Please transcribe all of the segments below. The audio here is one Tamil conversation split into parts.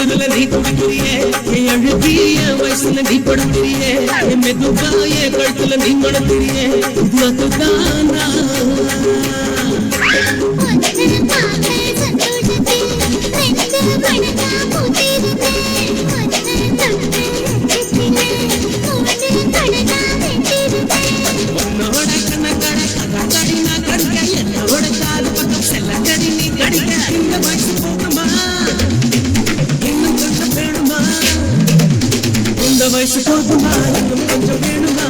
உசுருல நீ துடிக்கிறியே என் அழுகிய வயசுல நீ படுக்கிறியே என் மெதுவாய கழுத்துல நீ மணக்கிறியே இது அதுதானா உன்னோட கண்ணக்கடை கடி நான் கடிக்க என்னோட காது பக்கம் செல்ல கடி நீ கடிக்க இந்த வயசு போகுமா இன்னும் கொஞ்சம் வேணுமா இந்த வயசு போகுமா இன்னும் கொஞ்சம் வேணுமா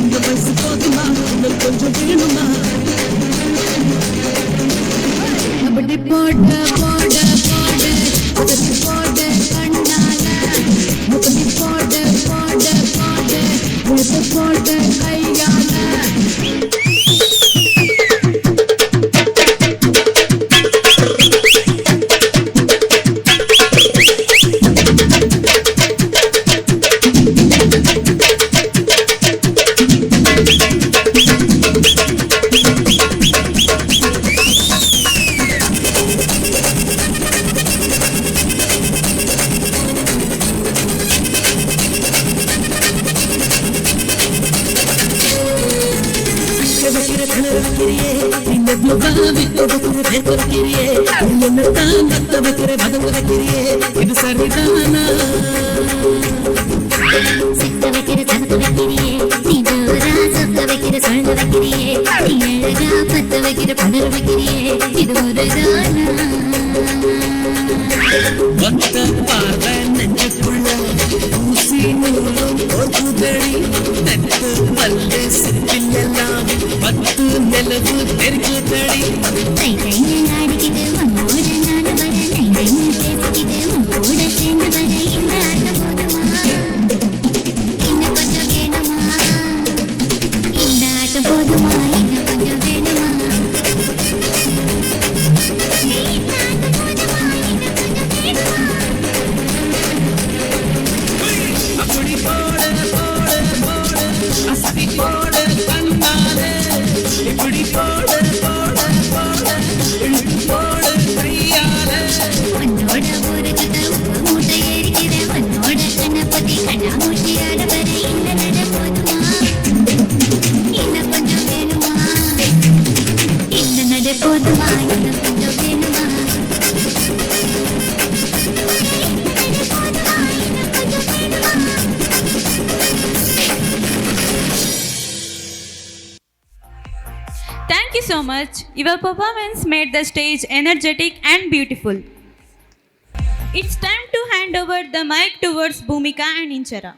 இந்த வயசு போகுமா இன்னும் கொஞ்சம் வேணுமா அப்படி போட போட போட அதற்கு போட கண்ணால அப்படி போட போட போட உனக்கு போட கையால இது சரிதானா சிக்க வைக்கிற தனக்கு வைக்கிறியே நீ ஜோரா சொக்க வைக்கிற சொல்ல வைக்கிறியே நீ அழகா பத்த வைக்கிற பணர வைக்கிறியே இது ஒரு தானா ஒத்த பார்வை நெஞ்சுக்குள்ள ஊசி நூலும் போகுதடி நெத்து பல்லு சிப்பிலெல்லாம் 10 நிலவு தெரிக்குதடி தை தை நாடிக்கிது உன்னோட நாடு வர தை தை பேசிக்கிது உன் கூட சேர்ந்து வர இந்த ஆட்டம் போதுமா இன்னும் கொஞ்சம் வேணுமா இந்த ஆட்டம் போதுமா இன்னும் கொஞ்சம் வேணுமா இந்த ஆட்டம் போதுமா இன்னும் கொஞ்சம் வேணுமா அப்படி போட போட போட அசதி போட கண்ணாலே இப்படி போட போட போட இழுத்து போட கையால உன்னோட ஒரு கதை உப்பு மூட்டை ஏறிக்கிற உன்னோட கண்ணப்பதி கண்ணா மூட்டி ஆட வர இந்த நட போதுமா இன்னும் கொஞ்சம் வேணுமா இந்த நட போதுமா இன்னும் கொஞ்சம் வேணுமா Thank you so much. Your performance made the stage energetic and beautiful. It's time to hand over the mic towards Bhumika and Inchara.